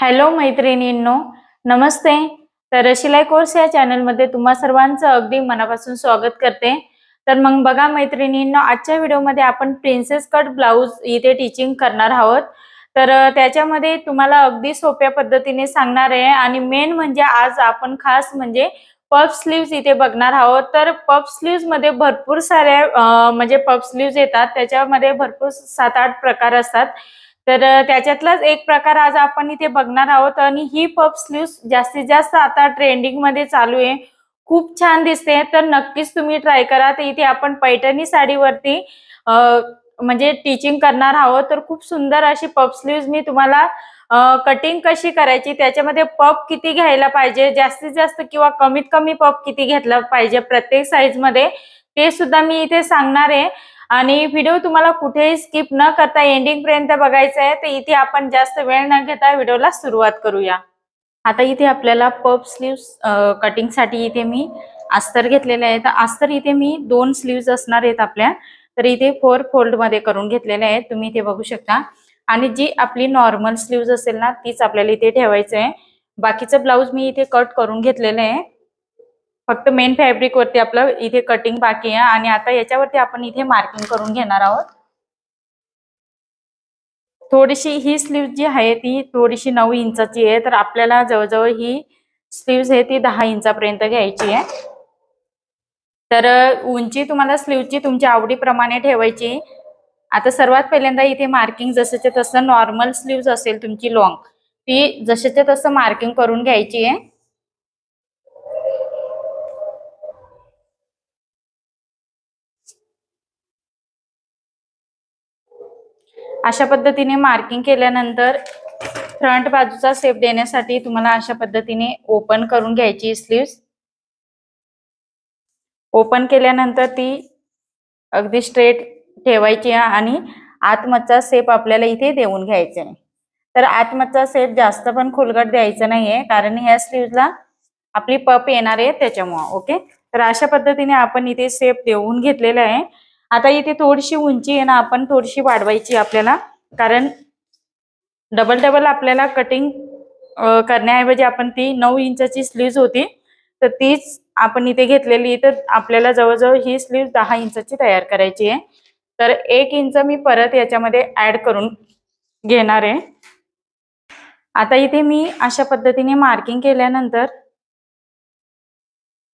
Hello मैत्रिणींनो, नमस्ते. तर शिलाई कोर्स या चॅनलमध्ये तुम्हा सर्वांचं अगदी मनापासून स्वागत करते. तर मग बघा मैत्रिणींनो, आजच्या व्हिडिओमध्ये आपण प्रिन्सेस कट ब्लाउज इथे टीचिंग करणार आहोत. तर त्याच्यामध्ये तुम्हाला अगदी सोप्या पद्धतीने सांगणार आहे आणि मेन म्हणजे आज आपण खास म्हणजे पफ स्लीव्स इथे बघणार आहोत. तर पफ स्लीव्स मध्ये भरपूर साऱ्या म्हणजे पफ स्लीव्स येतात, त्याच्यामध्ये भरपूर 7-8 प्रकार असतात. तर त्याच्यातलाच एक प्रकार आज आपण इथे बघणार आहोत आणि ही पफ स्लीव्स जास्तीत जास्त आता ट्रेंडिंग मध्ये चालू आहे. खूप छान दिसते, तर नक्कीच तुम्ही ट्राय करा. तर इथे आपण पैठणी साडीवरती म्हणजे टीचिंग करणार आहोत. तर खूप सुंदर अशी पफ स्लीव्स मी तुम्हाला कटिंग कशी करायची, त्याच्यामध्ये पफ किती घ्यायला पाहिजे, जास्तीत जास्त किंवा कमीत कमी पफ किती घेतला पाहिजे प्रत्येक साईज मध्ये, ते सुद्धा मी इथे सांगणार आहे. आणि व्हिडिओ तुम्हाला कुठेही स्किप न करता एंडिंग पर्यंत बघायचा आहे. तर इथे आपण जास्त वेळ न घेता व्हिडिओला सुरुवात करूया. आता इथे आपल्याला पफ स्लीव्स कटिंग साठी इथे मी अस्तर घेतलेले आहे. तर अस्तर इथे मी 2 स्लीव्स असणार आहेत आपल्या. तर इथे 4 फोल्ड मध्ये करून घेतलेले आहेत, तुम्ही इथे बघू शकता. आणि जी आपली नॉर्मल स्लीव्स असेल ना, तीच आपल्याला इथे ठेवायचं आहे. बाकीचं ब्लाऊज मी इथे कट करून घेतलेलं आहे. फक्त मेन फॅब्रिक वरती आपलं इथे कटिंग बाकी आहे. आणि आता याच्यावरती आपण इथे मार्किंग करून घेणार आहोत. थोडीशी ही स्लीव जी आहे ती थोडीशी 9 इंचाची आहे. तर आपल्याला जवळजवळ ही स्लीव्स आहे ती 10 इंचापर्यंत घ्यायची आहे. तर उंची तुम्हाला स्लीवची तुमच्या आवडीप्रमाणे ठेवायची. आता सर्वात पहिल्यांदा इथे मार्किंग जसंच्या तसं नॉर्मल स्लीव्स असेल तुमची लॉंग, ती जसंच्या तसं मार्किंग करून घ्यायची आहे. अशा पद्धतीने मार्किंग केल्यानंतर फ्रंट बाजूचा शेप देण्यासाठी तुम्हाला अशा पद्धतीने ओपन करून घ्यायची स्लीव्स. ओपन केल्यानंतर ती अगदी स्ट्रेट ठेवायची आणि आतमधचा शेप आपल्याला इथे देऊन घ्यायचा आहे. तर आतमधचा शेप जास्त पण खोलगट द्यायचा नाहीये, कारण ह्या स्लीव्सला आपली पप येणार आहे त्याच्यामुळे. ओके, तर अशा पद्धतीने आपण इथे शेप देऊन घेतलेला आहे. आता इथे थोडीशी उंची आहे ना, आपण थोडीशी वाढवायची आपल्याला, कारण डबल आपल्याला कटिंग करण्याऐवजी आपण ती 9 इंचाची स्लीव्ज होती, तर तीच आपण इथे घेतलेली. तर आपल्याला जवळजवळ ही स्लीव 10 इंचाची तयार करायची आहे. तर 1 इंच मी परत याच्यामध्ये ऍड करून घेणार आहे. आता इथे मी अशा पद्धतीने मार्किंग केल्यानंतर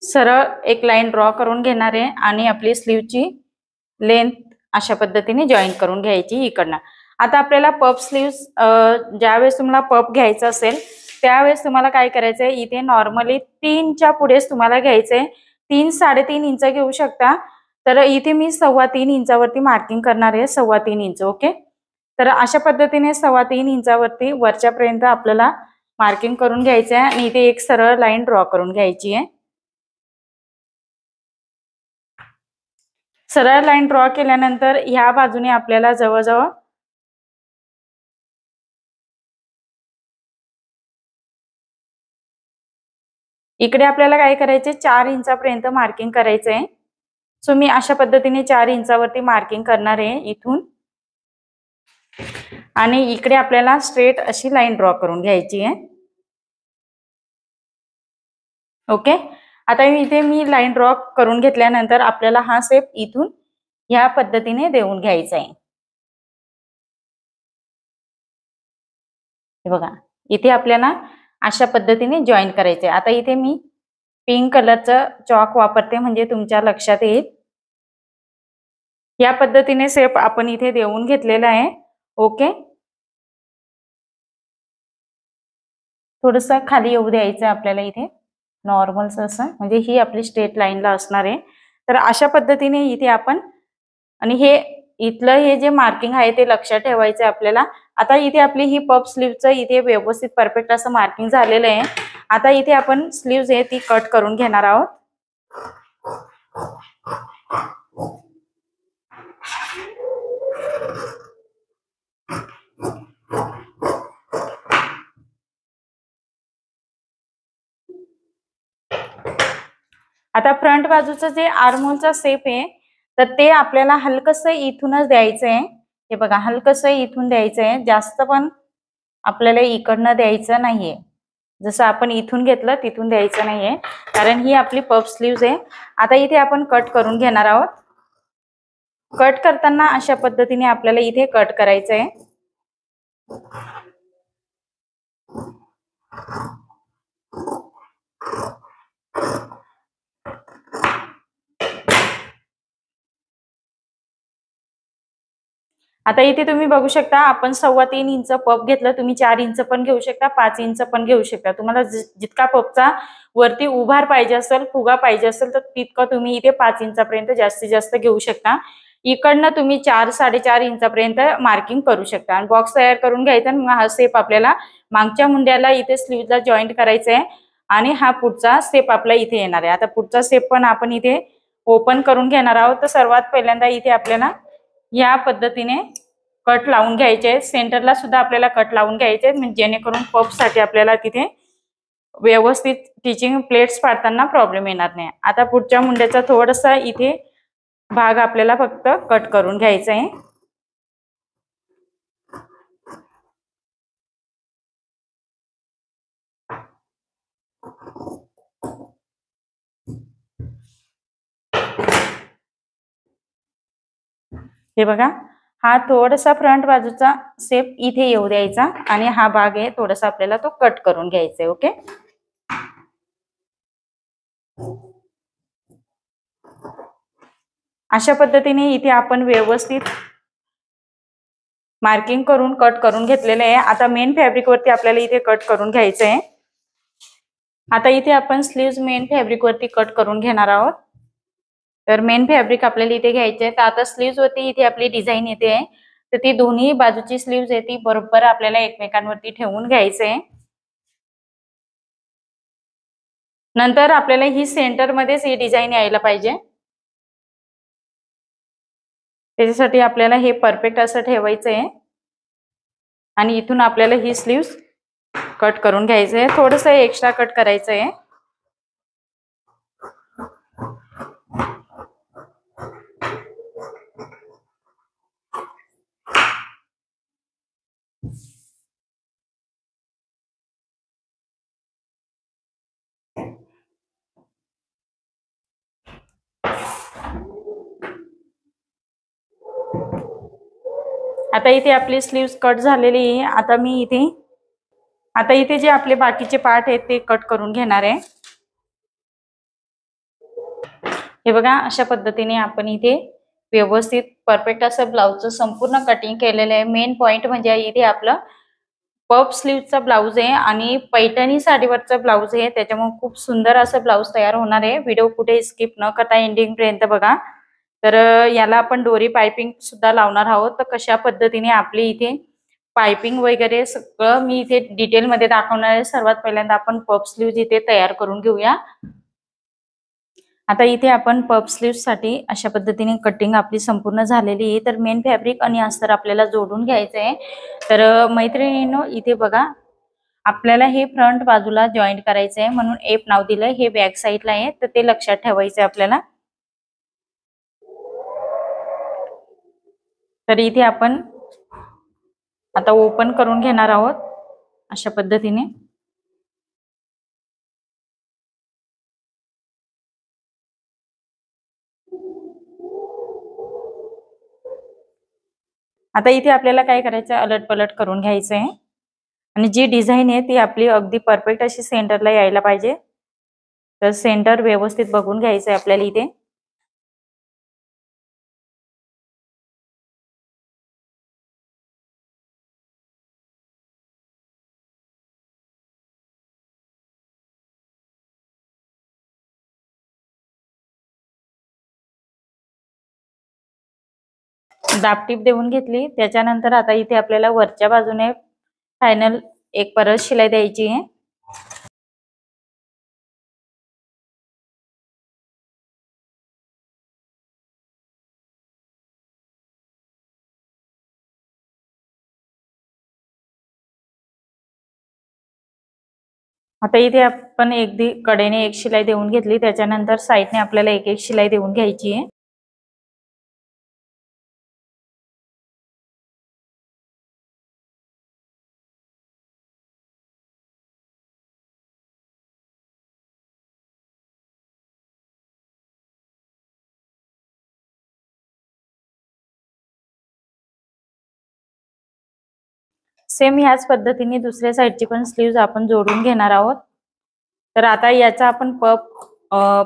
सरळ एक लाईन ड्रॉ करून घेणार आहे आणि आपली स्लीवची लेंथ अशा पद्धतीने जॉईन करून घ्यायची इकडनं. आता आपल्याला पफ स्लीव्स ज्यावेळेस तुम्हाला पफ घ्यायचं असेल त्यावेळेस तुम्हाला काय करायचंय, इथे नॉर्मली 3च्या पुढेच तुम्हाला घ्यायचंय. 3-3.5 इंच घेऊ शकता. तर इथे मी 3.25 इंचावरती मार्किंग करणार आहे. 3.25 इंच. ओके, तर अशा पद्धतीने 3.25 इंचावरती वरच्यापर्यंत आपल्याला मार्किंग करून घ्यायचं आहे आणि इथे एक सरळ लाईन ड्रॉ करून घ्यायची आहे. सरळ लाईन ड्रॉ केल्यानंतर ह्या बाजूने आपल्याला जवळजवळ इकडे आपल्याला काय करायचे, 4 इंचापर्यंत मार्किंग करायचंय. सो मी अशा पद्धतीने 4 इंचावरती मार्किंग करणार आहे इथून. आणि इकडे आपल्याला स्ट्रेट अशी लाईन ड्रॉ करून घ्यायची आहे. ओके, आता इथे मी लाईन ड्रॉ करून घेतल्यानंतर आपल्याला हा शेप इथून ह्या पद्धतीने देऊन घ्यायचा आहे. हे बघा, इथे आपल्याला अशा पद्धतीने जॉईन करायचे. आता इथे मी पिंक कलरचं चॉक वापरते, म्हणजे तुमच्या लक्षात येईल. या पद्धतीने शेप आपण इथे देऊन घेतलेला आहे. ओके, थोडस खाली येऊ द्यायचं आपल्याला इथे नॉर्मल असं, म्हणजे ही आपली स्ट्रेट लाईनला असणार आहे. तर अशा पद्धतीने इथे आपण, आणि हे इथलं हे जे मार्किंग आहे ते लक्षात ठेवायचं आहे आपल्याला. आता इथे आपली ही पफ स्लीवचं इथे व्यवस्थित परफेक्ट असं मार्किंग झालेलं आहे. आता इथे आपण स्लीव्ज आहे ती कट करून घेणार आहोत. आता फ्रंट बाजूचं जे आर्महोलचा शेप आहे, तर ते आपल्याला हलकसं इथूनच द्यायचं आहे. हे बघा, हलकसं इथून द्यायचं आहे, जास्त पण आपल्याला इकडनं द्यायचं नाहीये, जसं आपण इथून घेतलं तिथून द्यायचं नाहीये, कारण ही आपली पफ स्लीव्ज आहे. आता इथे आपण कट करून घेणार आहोत. कट करताना अशा पद्धतीने आपल्याला इथे कट करायचं आहे. आता इथे तुम्ही बघू शकता, आपण 3.25 इंच पफ घेतलं. तुम्ही 4 इंच पण घेऊ शकता, 5 इंच पण घेऊ शकता. तुम्हाला जितका पफचा वरती उभार पाहिजे असेल, फुगा पाहिजे असेल, तर तितकं तुम्ही इथे 5 इंचापर्यंत जास्तीत जास्त घेऊ शकता. इकडनं तुम्ही 4-4.5 इंचापर्यंत मार्किंग करू शकता आणि बॉक्स तयार करून घ्यायचा. मग हा शेप आपल्याला मागच्या मुंड्याला इथे स्लीव्हला जॉईंट करायचा आहे आणि हा पुढचा शेप आपला इथे येणार आहे. आता पुढचा शेप पण आपण इथे ओपन करून घेणार आहोत. तर सर्वात पहिल्यांदा इथे आपल्याला या पद्धतीने कट लावून घ्यायचे. सेंटरला सुद्धा आपल्याला कट लावून घ्यायचे, म्हणजे जेणेकरून पफ साठी आपल्याला तिथे व्यवस्थित टिचिंग प्लेट्स पाडताना प्रॉब्लेम येणार नाही. आता पुढच्या मुंड्याचा थोडासा इथे भाग आपल्याला फक्त कट करून घ्यायचा आहे. हे बघा, हा थोडासा फ्रंट बाजूचा शेप इथे येऊ द्यायचा आणि हा भाग आहे थोडासा आपल्याला तो कट करून घ्यायचा आहे. ओके, अशा पद्धतीने इथे आपण व्यवस्थित मार्किंग करून कट करून घेतलेलं आहे. आता मेन फॅब्रिक वरती आपल्याला इथे कट करून घ्यायचं आहे. आता इथे आपण स्लीव्ज मेन फॅब्रिक वरती कट करून घेणार आहोत. तर मेन फॅब्रिक आपल्याला इथे घ्यायचे आहे. तर आता स्लीव्ज वरती इथे आपली डिझाईन येते आहे. तर ती दोन्ही बाजूची स्लीव्ज आहे ती बरोबर आपल्याला एकमेकांवरती ठेवून घ्यायचे आहे. नंतर आपल्याला ही सेंटर मध्येच ही डिझाईन यायला पाहिजे. त्याच्यासाठी आपल्याला हे परफेक्ट असं ठेवायचं आहे आणि इथून आपल्याला ही स्लीव्ज कट करून घ्यायचं आहे. थोडंसं एक्स्ट्रा कट करायचं आहे. आता इथे आपली स्लीव्स कट झालेली आहे. आता इथे जे आपले बाकीचे पार्ट आहेत ते कट करून घेणार आहे. हे बघा, अशा पद्धतीने आपण इथे व्यवस्थित परफेक्ट असं ब्लाउजचं संपूर्ण कटिंग केलेलं आहे. मेन पॉइंट म्हणजे इथे आपलं पफ स्लीव्हचा ब्लाउज आहे आणि पैठणी साडीवरचा ब्लाउज आहे. त्याच्यामुळे खूप सुंदर असं ब्लाउज तयार होणार आहे. व्हिडिओ कुठे स्किप न करता एंडिंग पर्यंत बघा. तर याला आपण डोरी पाइपिंग सुद्धा लावणार आहोत. तर कशा पद्धतीने आपली इथे पाइपिंग वगैरे सगळं मी इथे डिटेल मध्ये दाखवणार आहे. सर्वात पहिल्यांदा आपण पफ स्लीव्ह इथे तयार करून घेऊया. आता इथे आपण पफ स्लीव्ह साठी अशा पद्धतीने कटिंग आपली संपूर्ण झालेली आहे. तर मेन फॅब्रिक आणि अस्तर आपल्याला जोडून घ्यायचं आहे. तर मैत्रिणींनो, इथे बघा, आपल्याला हे फ्रंट बाजूला जॉईंट करायचं आहे म्हणून एप नाव दिलंय. हे बॅक साईडला आहे, तर ते लक्षात ठेवायचं आहे आपल्याला. तर इथे आपण आता ओपन करून घेणार आहोत अशा पद्धतीने. आता इथे आपल्याला काय करायचं, अलट पलट करून घ्यायचं आहे आणि जी डिझाईन आहे ती आपली अगदी परफेक्ट अशी सेंटरला यायला पाहिजे. तर सेंटर व्यवस्थित बघून घ्यायचं आहे आपल्याला इथे. दाबटीप देऊन घेतली. त्याच्यानंतर आता इथे आपल्याला वरच्या बाजूने फायनल एक परत शिलाई द्यायची आहे. आता इथे आपण अगदी कडेने एक शिलाई देऊन घेतली. त्याच्यानंतर साईडने आपल्याला एक एक शिलाई देऊन घ्यायची आहे. सेम ह्याच पद्धतीने दुसऱ्या साईडची पण स्लीव्ज आपण जोडून घेणार आहोत. तर आता याचा आपण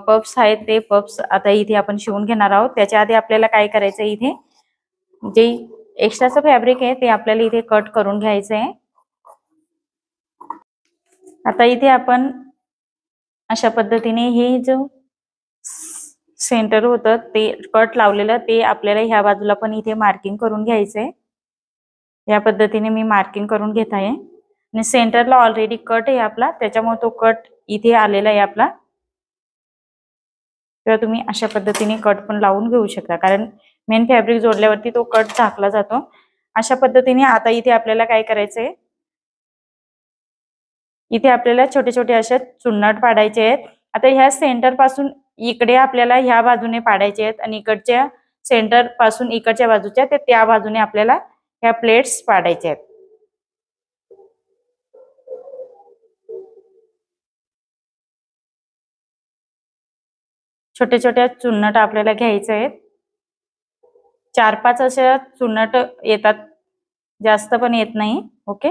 पफ्स आहेत ते पफ्स आता इथे आपण शिवून घेणार आहोत. त्याच्या आधी आपल्याला काय करायचं, इथे जे एक्स्ट्राचं फॅब्रिक आहे ते आपल्याला इथे कट करून घ्यायचं आहे. आता इथे आपण अशा पद्धतीने हे जो सेंटर होतं ते कट लावलेलं ते आपल्याला ह्या बाजूला पण इथे मार्किंग करून घ्यायचंय. या पद्धतीने मी मार्किंग करून घेत आहे आणि सेंटरला ऑलरेडी कट आहे आपला, त्याच्यामुळे तो कट इथे आलेला आहे आपला. किंवा तुम्ही अशा पद्धतीने कट पण लावून घेऊ शकता, कारण मेन फॅब्रिक जोडल्यावरती तो कट झाकला जातो. अशा पद्धतीने आता इथे आपल्याला काय करायचंय, इथे आपल्याला छोटे छोटे असे चुन्नट पाडायचे आहेत. आता ह्या सेंटर पासून इकडे आपल्याला ह्या बाजूने पाडायचे आहेत आणि इकडच्या सेंटर पासून इकडच्या बाजूच्या ते त्या बाजूने आपल्याला ह्या प्लेट्स पाडायच्या आहेत. छोटे छोटे चुन्नट आपल्याला घ्यायचे आहेत. 4-5 अशा चुन्नट येतात, जास्त पण येत नाही. ओके,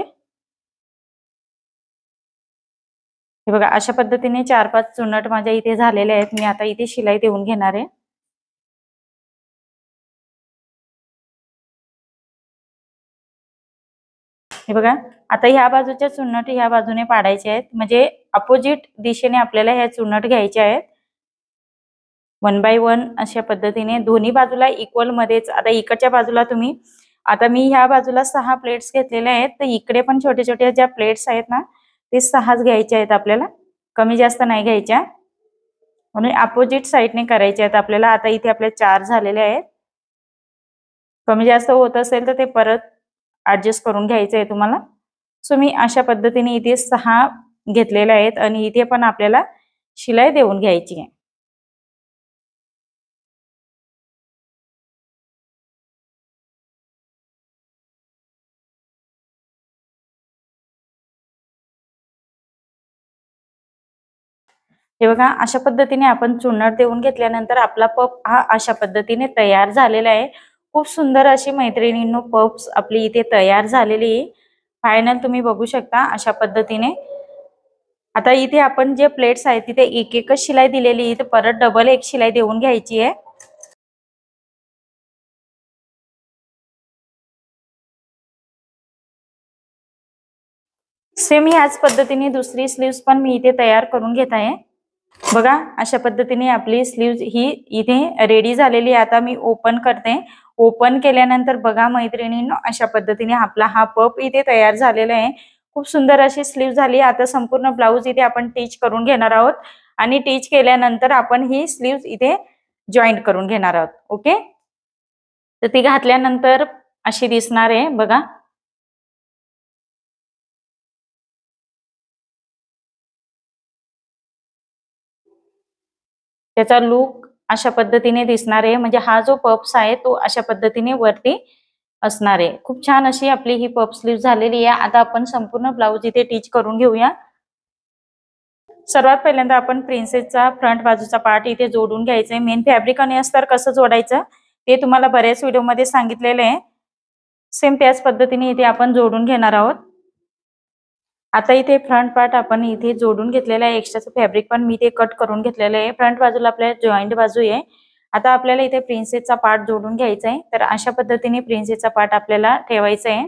हे बघा अशा पद्धतीने 4-5 चुन्नट माझ्या इथे झालेले आहेत. मी आता इथे शिलाई देऊन घेणार आहे. हे बघा आता ह्या बाजूच्या चुन्नट ह्या बाजूने पाडायचे आहेत, म्हणजे अपोजिट दिशेने आपल्याला ह्या चुन्नट घ्यायच्या आहेत. 1 बाय 1 अशा पद्धतीने दोन्ही बाजूला इक्वल मध्येच. आता इकडच्या बाजूला तुम्ही, आता मी ह्या बाजूला 6 प्लेट्स घेतलेल्या आहेत, तर इकडे पण छोटे छोटे ज्या प्लेट्स आहेत ना ते 6च घ्यायच्या आहेत आपल्याला, कमी जास्त नाही घ्यायच्या. म्हणून अपोजिट साईडने करायचे आहेत आपल्याला. आता इथे आपले 4 झालेले आहेत. कमी जास्त होत असेल तर ते परत ऍडजस्ट करून घ्यायचं आहे तुम्हाला. सो मी अशा पद्धतीने इथे 6 घेतलेले आहेत आणि इथे पण आपल्याला शिलाई देऊन घ्यायची आहे. हे बघा अशा पद्धतीने आपण चुन्नट देऊन घेतल्यानंतर आपला पफ हा अशा पद्धतीने तयार झालेला आहे. खूप सुंदर अशी मैत्रिणींनो पफ्स आपली इथे तयार झालेली आहे. फायनल तुम्ही बघू शकता अशा पद्धतीने. आता इथे आपण जे प्लेट्स आहेत तिथे एक एकच शिलाई दिलेली आहे, तर परत डबल एक शिलाई देऊन घ्यायची आहे. सेम ह्याच पद्धतीने दुसरी स्लीव्स पण मी इथे तयार करून घेत आहे. बघा अशा पद्धतीने आपली स्लीव्ज ही इथे रेडी झालेली आहे. आता मी ओपन करते. ओपन केल्यानंतर बघा मैत्रिणींनो अशा पद्धतीने आपला हा पफ इथे तयार झालेला आहे. खूप सुंदर अशी स्लीव्ह झाली. आता संपूर्ण ब्लाउज इथे आपण टीच करून घेणार आहोत आणि टीच केल्यानंतर आपण ही स्लीव्ह इथे जॉईंट करून घेणार आहोत. ओके, तर ती घातल्यानंतर अशी दिसणार आहे बघा. त्याचा लुक अशा पद्धतीने दिसणार आहे, म्हणजे हा जो पफ्स आहे तो अशा पद्धतीने वरती असणार आहे. खूप छान अशी आपली ही पफ स्लीव्ह झालेली आहे. आता आपण संपूर्ण ब्लाउज इथे टीच करून घेऊया. सर्वात पहिल्यांदा आपण प्रिन्सेसचा फ्रंट बाजूचा पार्ट इथे जोडून घ्यायचा आहे. मेन फॅब्रिक आणि अस्तर कसं जोडायचं ते तुम्हाला बऱ्याच व्हिडिओमध्ये सांगितलेलं आहे. सेम त्याच पद्धतीने इथे आपण जोडून घेणार आहोत. आता इथे फ्रंट पार्ट आपण इथे जोडून घेतलेला आहे. एक्स्ट्राचं फॅब्रिक पण मी इथे कट करून घेतलेलं आहे. फ्रंट बाजूला आपल्याला जॉईंट बाजू आहे. आता आपल्याला इथे प्रिन्सेसचा पार्ट जोडून घ्यायचा आहे. तर अशा पद्धतीने प्रिन्सेसचा पार्ट आपल्याला ठेवायचा आहे.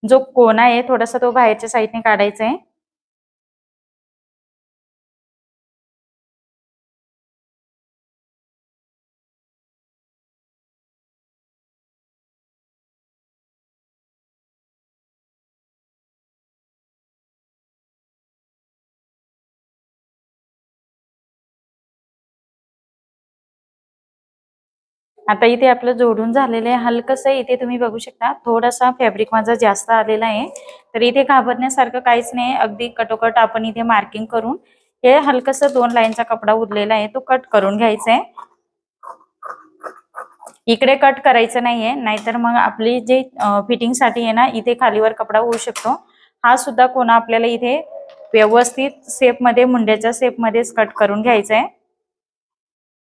जो कोना आहे थोडासा तो बाहेरच्या साईडने काढायचा आहे. आता इथे आपलं जोडून झालेलं आहे. हलकसं इथे तुम्ही बघू शकता थोडासा फॅब्रिक माझा जास्त आलेला आहे. तर इथे घाबरण्यासारखं काहीच नाही. अगदी कटोकट आपण इथे मार्किंग करून हे हलकसं 2 लाईनचा कपडा उरलेला आहे तो कट करून घ्यायचा आहे. इकडे कट करायचं नाहीये, नाहीतर मग आपली जे फिटिंग साठी आहे ना इथे खालीवर कपडा होऊ शकतो. हा सुद्धा कोना आपल्याला इथे व्यवस्थित शेप मध्ये मुंड्याच्या शेप मध्येच कट करून घ्यायचा आहे.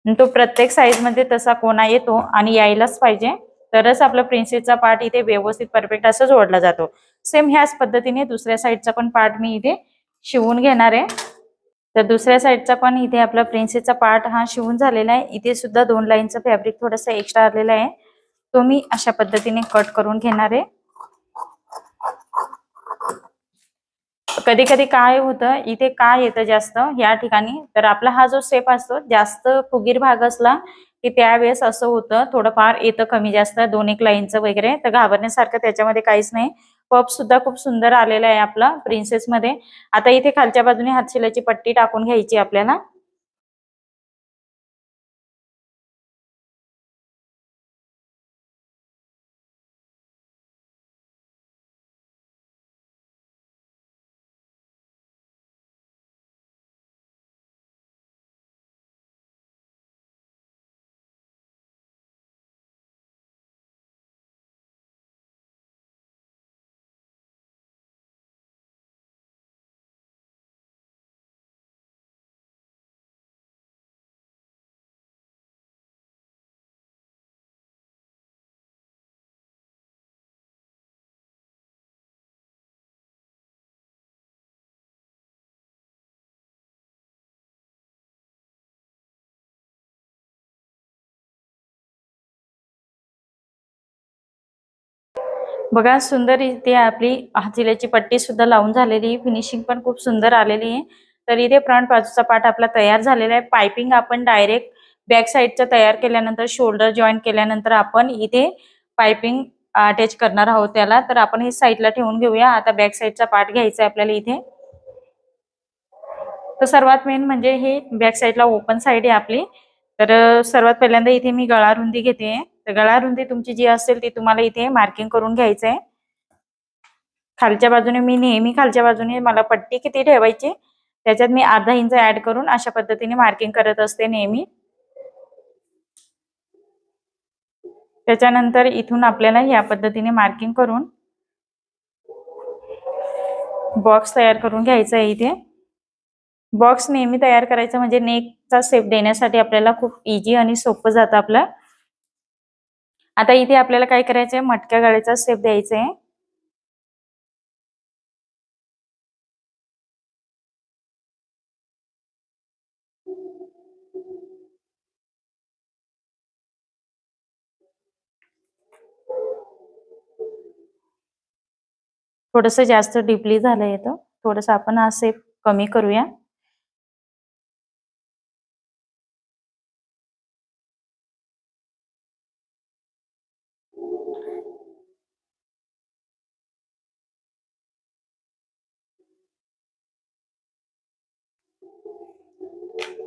तो प्रत्येक साइज मध्ये तसा कोना येतो आणि यायलाच पाहिजे, तरच आपला प्रिन्सेसचा पार्ट इथे व्यवस्थित परफेक्ट असं जोडला जातो. सेम ह्याच पद्धतीने दुसऱ्या साईडचा पण पार्ट मी इथे शिवून घेणार आहे। तर दुसऱ्या साईडचा पण इथे आपला प्रिन्सेसचा पार्ट हा शिवून झालेला आहे। इथे सुद्धा 2 लाईनचा फॅब्रिक थोडासा एक्स्ट्रा आलेला आहे, तो मी अशा पद्धतीने कट करून घेणार आहे। कधी कधी काय होतं, इथे काय येतं जास्त या ठिकाणी, तर आपला हा जो शेप असतो जास्त फुगीर भाग असला की त्यावेळेस असं होतं, थोडंफार येतं कमी जास्त 2-1 लाईनचं वगैरे, तर घाबरण्यासारखं त्याच्यामध्ये काहीच नाही। पफ सुद्धा खूप सुंदर आलेला आहे आपला प्रिन्सेस मध्ये। आता इथे खालच्या बाजूने हातशिलाची पट्टी टाकून घ्यायची आपल्याला। बघा सुंदर इथे आपली हातशिलाची पट्टी सुद्धा लावून झालेली आहे, फिनिशिंग पण खूप सुंदर आलेली आहे। तर इथे फ्रंट बाजूचा पार्ट आपला तयार झालेला आहे। पाइपिंग आपण डायरेक्ट बॅक साईडचा तयार केल्यानंतर शोल्डर जॉईन केल्यानंतर आपण इथे पाइपिंग अटॅच करणार आहोत त्याला, तर आपण हे साईडला ठेवून घेऊया। आता बॅक साईडचा पार्ट घ्यायचा आहे आपल्याला इथे। तर सर्वात मेन म्हणजे हे बॅक साईडला ओपन साईड आहे आपली। तर सर्वात पहिल्यांदा इथे मी गळा रुंदी घेते। तर गळा रुंदी तुमची जी असेल ती तुम्हाला इथे मार्किंग करून घ्यायचं आहे। खालच्या बाजूने मी नेहमी खालच्या बाजूने मला पट्टी किती ठेवायची त्याच्यात मी अर्धा इंच ऍड करून अशा पद्धतीने मार्किंग करत असते नेहमी। त्याच्यानंतर इथून आपल्याला या पद्धतीने मार्किंग करून बॉक्स तयार करून घ्यायचा आहे। इथे बॉक्स नेहमी तयार करायचा म्हणजे नेकचा शेप देण्यासाठी आपल्याला खूप इझी आणि सोपं जातं आपलं। आता इथे आपल्याला काय करायचंय, मटक्या गळ्याचा शेप द्यायचा आहे। थोडंसं जास्त डीपली झालं येतं, थोडंसं आपण हा शेप कमी करूया।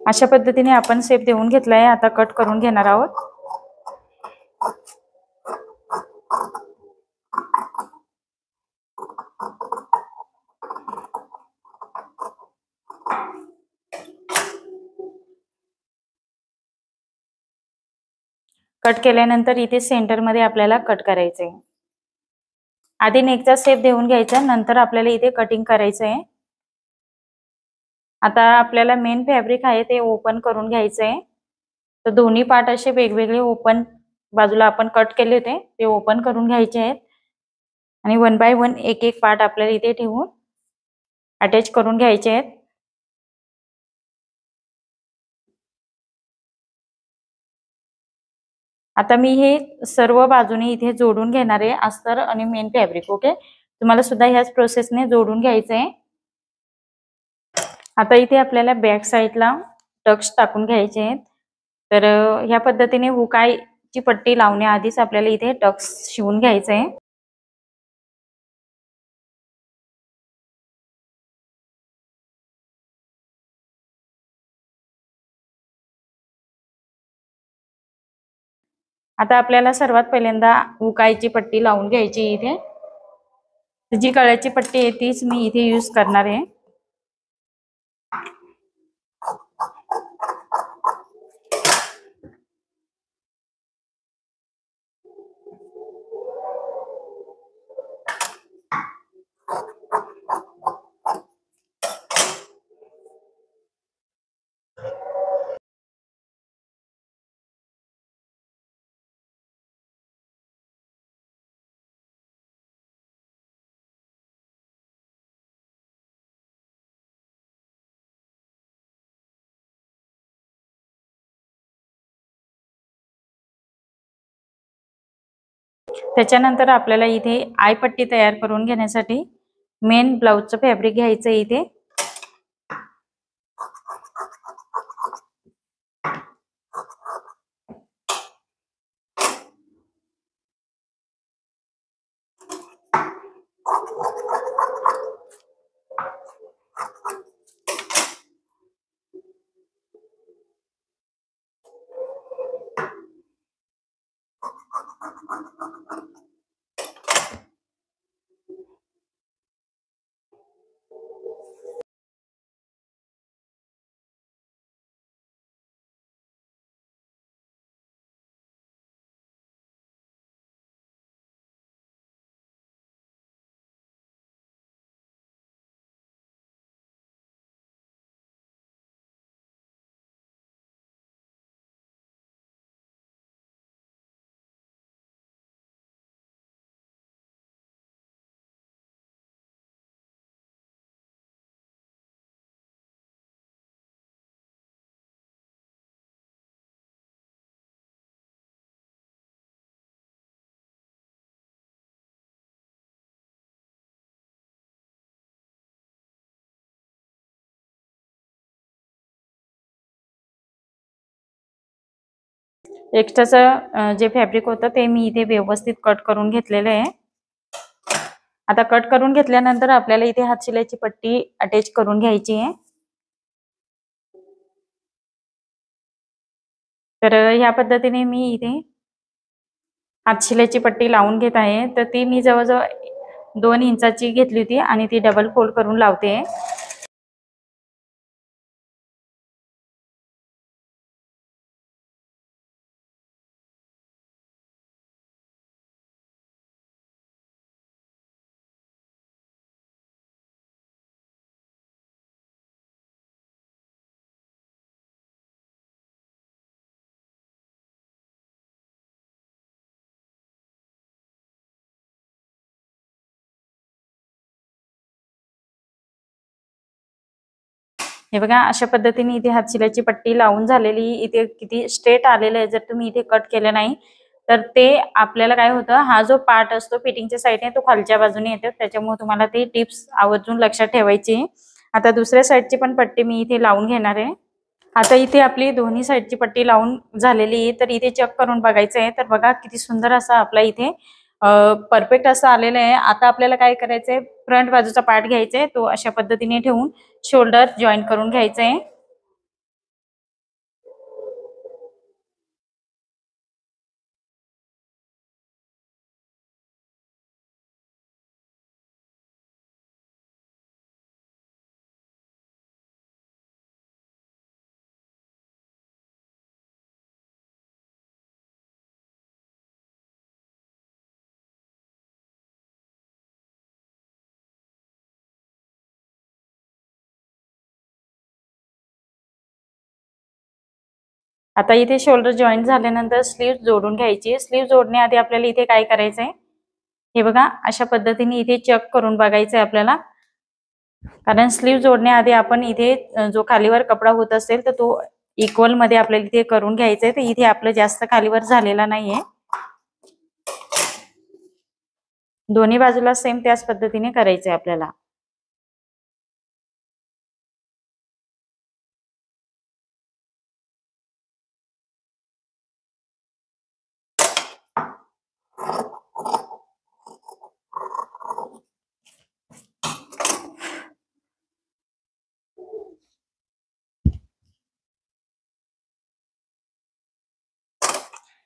अशा पद्धतीने आपण शेप देऊन घेतलाय, आता कट करून घेणार आहोत। कट केल्यानंतर इथे सेंटर मध्ये आपल्याला कट करायचंय। आधी नेकचा शेप देऊन घ्यायचा, नंतर आपल्याला इथे कटिंग करायचं आहे। आता आपल्याला मेन फॅब्रिक आहे ते ओपन करून घ्यायचं आहे। तर दोन्ही पार्ट असे वेगवेगळे ओपन बाजूला आपण कट केले होते ते ओपन करून घ्यायचे आहेत आणि 1 बाय 1 एक एक पार्ट आपल्याला इथे ठेवून अटॅच करून घ्यायचे आहेत। आता मी हे सर्व बाजूने इथे जोडून घेणार आहे, अस्तर आणि मेन फॅब्रिक। ओके, तुम्हाला सुद्धा ह्याच प्रोसेसने जोडून घ्यायचं आहे। आता इथे आपल्याला बॅक साईडला टक्स टाकून घ्यायचे आहेत। तर ह्या पद्धतीने हुकाईची पट्टी लावण्याआधीच आपल्याला इथे टक्स शिवून घ्यायचे आहे। आता आपल्याला सर्वात पहिल्यांदा हुकाईची पट्टी लावून घ्यायची इथे। जी गळ्याची पट्टी आहे तीच मी इथे यूज करणार आहे। त्याच्यानंतर आपल्याला इथे आयपट्टी तयार करून घेण्यासाठी मेन ब्लाउजचं फॅब्रिक घ्यायचं इथे. एक्स्ट्राचं जे फॅब्रिक होतं ते मी इथे व्यवस्थित कट करून घेतलेलं आहे. आता कट करून घेतल्यानंतर आपल्याला इथे हातशिलाईची पट्टी अटॅच करून घ्यायची आहे. तर ह्या पद्धतीने मी इथे हातशिलाईची पट्टी लावून घेत आहे. तर ती मी जवळजवळ 2 इंचाची घेतली होती आणि ती डबल फोल्ड करून लावते. हे बघा, अशा पद्धतीने इथे हातशिलाईची पट्टी लावून झालेली. इथे किती स्ट्रेट आलेलं आहे. जर तुम्ही इथे कट केलं नाही तर ते आपल्याला काय होतं, हा जो पार्ट असतो फिटिंगच्या साईडने तो खालच्या बाजूने येतो. त्याच्यामुळे तुम्हाला ती टिप्स आवर्जून लक्षात ठेवायची. आता दुसऱ्या साईडची पण पट्टी मी इथे लावून घेणार आहे. आता इथे आपली दोन्ही साईडची पट्टी लावून झालेली आहे. तर इथे चेक करून बघायचं आहे. तर बघा किती सुंदर असा आपला इथे परफेक्ट असं आलेलं आहे. आता आपल्याला काय करायचंय, फ्रंट बाजूचा पार्ट घ्यायचा आहे. तो अशा पद्धतीने ठेवून शोल्डर जॉईन करून घ्यायचं आहे. आता इथे शोल्डर जॉईंट झाल्यानंतर स्लीव जोडून घ्यायची. स्लीव जोडण्याआधी आपल्याला इथे काय करायचंय, हे बघा अशा पद्धतीने इथे चेक करून बघायचंय आपल्याला. कारण स्लीव जोडण्याआधी आपण इथे जो खालीवर कपडा होत असेल तर तो इक्वल मध्ये आपल्याला इथे करून घ्यायचा आहे. तर इथे आपलं जास्त खालीवर झालेला नाहीये. दोन्ही बाजूला सेम त्याच पद्धतीने करायचंय आपल्याला.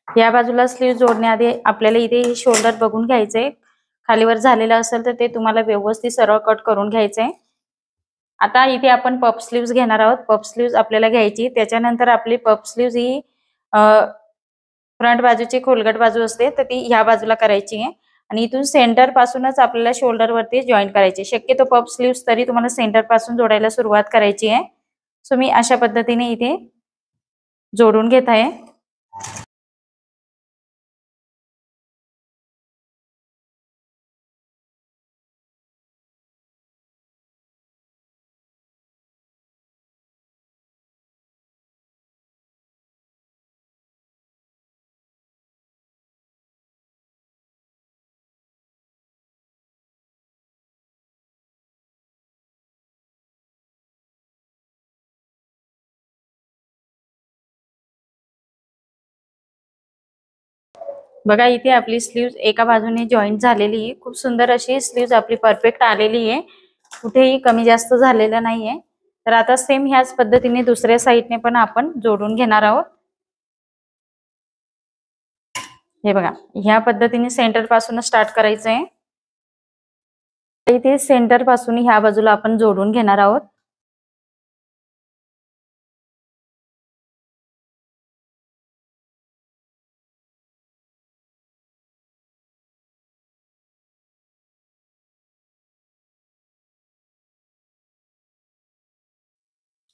या बाजूला स्लीव जोडण्याआधी आपल्याला इथे शोल्डर बघून घ्यायचंय. खालीवर झालेलं असेल तर ते तुम्हाला व्यवस्थित सरळ कट करून घ्यायचंय. आता इथे आपण पफ स्लीव्स घेणार आहोत. पफ स्लीव्स आपल्याला घ्यायची. त्याच्यानंतर आपली पफ स्लीव्स ही फ्रंट बाजूची खोलगट बाजू असते तर ती ह्या बाजूला करायची आहे आणि इथून सेंटर पासूनच आपल्याला शोल्डर वरती जॉईन करायची. शक्यतो पफ स्लीव्स तरी तुम्हाला सेंटर पासून जोडायला सुरुवात करायची आहे. सो मी अशा पद्धतीने इथे जोडून घेत आहे. बघा इथे आपली स्लीव्ह एका बाजूने जॉईंट झालेली आहे। खूप सुंदर अशी स्लीव्ह आपली परफेक्ट आलेली आहे, कुठेही कमी जास्त झालेलं नाहीये। तर आता सेम ह्याच पद्धतीने दुसऱ्या साइडने पण आपण जोडून घेणार आहोत। हे बघा ह्या पद्धतीने सेंटर पासून स्टार्ट करायचं आहे। इथे सेंटर पासून ह्या बाजूला आपण जोडून घेणार आहोत।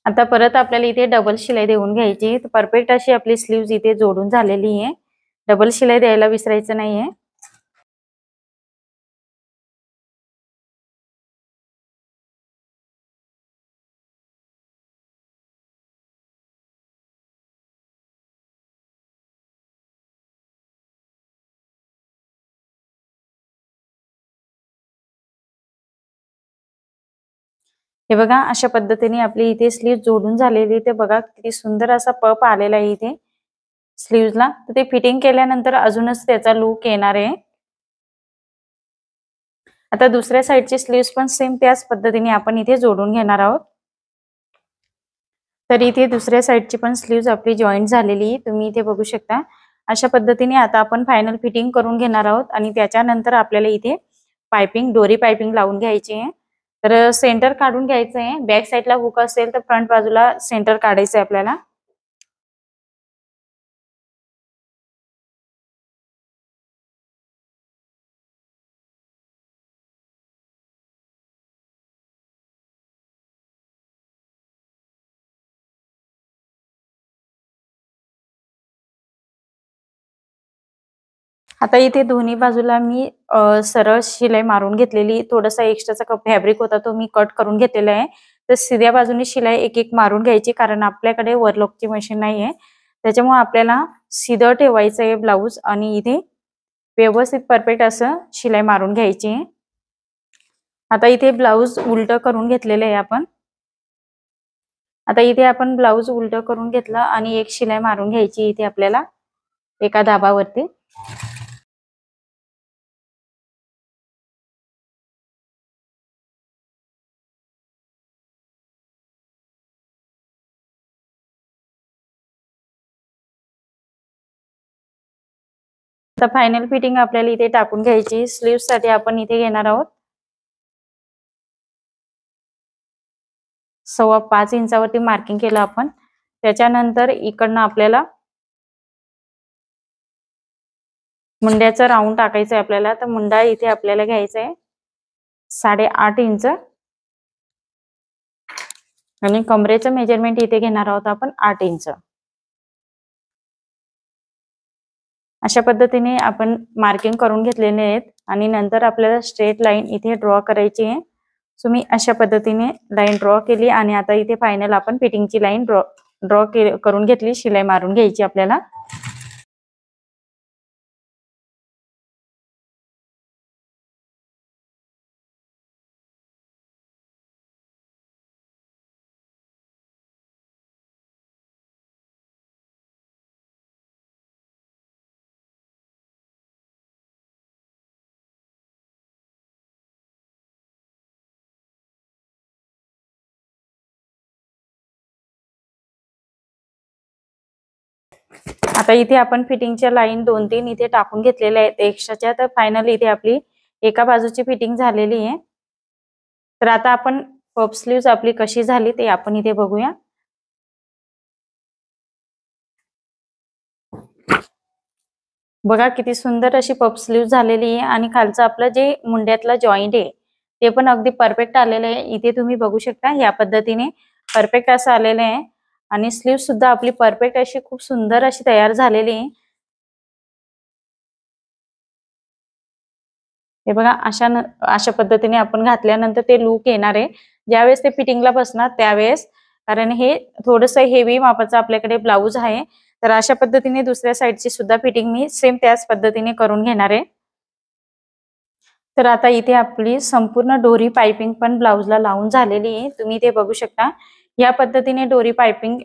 आता परत आपल्याला इथे डबल शिलाई देऊन घ्यायची। परफेक्ट अशी आपली स्लीव्ह इथे जोडून झालेली आहे। डबल शिलाई द्यायला विसरायचं नाहीये। हे बघा अशा पद्धतीने आपली इथे स्लीव्ह जोडून झालेली। ते बघा किती सुंदर असा पप आलेला आहे इथे स्लीव्हला। तर ते फिटिंग केल्यानंतर अजूनच त्याचा लुक येणार आहे। आता दुसऱ्या साइडची स्लीव्ह पण सेम त्याच पद्धतीने आपण इथे जोडून घेणार आहोत। तर इथे दुसऱ्या साइडची पण स्लीव्ह आपली जॉईंट झालेली तुम्ही इथे बघू शकता। अशा पद्धतीने आता आपण फायनल फिटिंग करून घेणार आहोत आणि त्याच्यानंतर आपल्याला इथे पाइपिंग दोरी पाइपिंग लावून घ्यायची आहे। तर सेंटर काढून घ्यायचं आहे। बॅक साइडला हुक असेल तर फ्रंट बाजूला सेंटर काढायचं आहे आपल्याला। आता इथे दोन्ही बाजूला मी सरळ शिलाई मारून घेतलेली। थोडासा एक्स्ट्राचा फॅब्रिक होता तो मी कट करून घेतलेला आहे। तर सीध्या बाजूने शिलाई एक एक मारून घ्यायची, कारण आपल्याकडे ओव्हरलॉकची मशीन नाहीये। त्याच्यामुळे आपल्याला सीधं ठेवायचं आहे ब्लाऊज आणि इथे व्यवस्थित परफेक्ट असं शिलाई मारून घ्यायची आहे। आता इथे ब्लाऊज उलट करून घेतलेलं आहे आपण। आता इथे आपण ब्लाऊज उलट करून घेतलं आणि एक शिलाई मारून घ्यायची इथे आपल्याला एका दाबावरती। आता फायनल फिटिंग आपल्याला इथे टाकून घ्यायची। स्लीव्ह साठी आपण इथे घेणार आहोत 5.25 इंचावरती मार्किंग केलं आपण। त्याच्यानंतर इकडनं आपल्याला मुंड्याचा राऊंड टाकायचा आहे आपल्याला। तर मुंडा इथे आपल्याला घ्यायचा आहे 8.5 इंच आणि कमरेचं मेजरमेंट इथे घेणार आहोत आपण 8 इंच। अशा पद्धतीने आपण मार्किंग करून घेतलेले आहेत आणि नंतर आपल्याला स्ट्रेट लाईन इथे ड्रॉ करायची आहे। सो मी अशा पद्धतीने लाईन ड्रॉ केली आणि आता इथे फायनल आपण फिटिंगची लाईन ड्रॉ करून घेतली। शिलाई मारून घ्यायची आपल्याला। आता इथे आपण फिटिंगच्या लाईन 2-3 इथे टाकून घेतलेल्या आहेत एक्स्ट्राच्या। तर फायनली इथे आपली एका बाजूची फिटिंग झालेली आहे। तर आता आपण पफ स्लीव्ह आपली कशी झाली ते आपण इथे बघूया। बघा किती सुंदर अशी पफ स्लीव्ह झालेली आहे आणि खालचं आपलं जे मुंड्यातला जॉईंट आहे ते पण अगदी परफेक्ट आलेलं आहे। इथे तुम्ही बघू शकता या पद्धतीने परफेक्ट असं आलेलं आहे आणि स्लीव्ह सुद्धा आपली परफेक्ट अशी खूप सुंदर अशी तयार झालेली आहे। हे बघा अशा पद्धतीने आपण घातल्यानंतर ते लुक येणार आहे ज्यावेळेस ते फिटिंगला बसणार त्यावेळेस, कारण हे थोडंसं हेवी मापाचं आपल्याकडे ब्लाऊज आहे। तर अशा पद्धतीने दुसऱ्या साइडची सुद्धा फिटिंग मी सेम त्याच पद्धतीने करून घेणार आहे। तर आता इथे आपली संपूर्ण दोरी पाइपिंग पण ब्लाऊजला लावून झालेली आहे। तुम्ही इथे बघू शकता या पद्धतीने डोरी पाइपिंग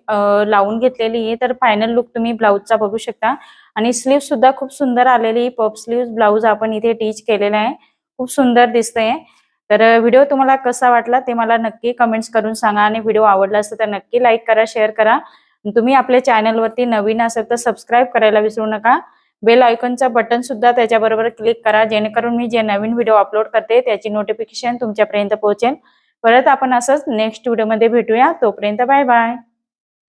लावून घेतलेली आहे। तर फायनल लुक तुम्ही ब्लाउजचा बघू शकता आणि स्लीव सुद्धा खूप सुंदर आलेली पफ स्लीव्ह ब्लाउज आपण इथे टीच केलेला आहे। खूप सुंदर दिसतंय। तर व्हिडिओ तुम्हाला कसा वाटला ते मला नक्की कमेंट्स करून सांगा आणि व्हिडिओ आवडला असेल तर नक्की लाईक करा, शेअर करा। तुम्ही आपल्या चॅनलवरती नवीन असाल तर सबस्क्राइब करायला विसरू नका। बेल आयकॉनचा बटन सुद्धा त्याच्याबरोबर क्लिक करा, जेणेकरून मी जे नवीन व्हिडिओ अपलोड करते त्याची नोटिफिकेशन तुमच्यापर्यंत पोहोचेल। परत आपण असंच नेक्स्ट व्हिडिओमध्ये भेटूया। तोपर्यंत बाय बाय।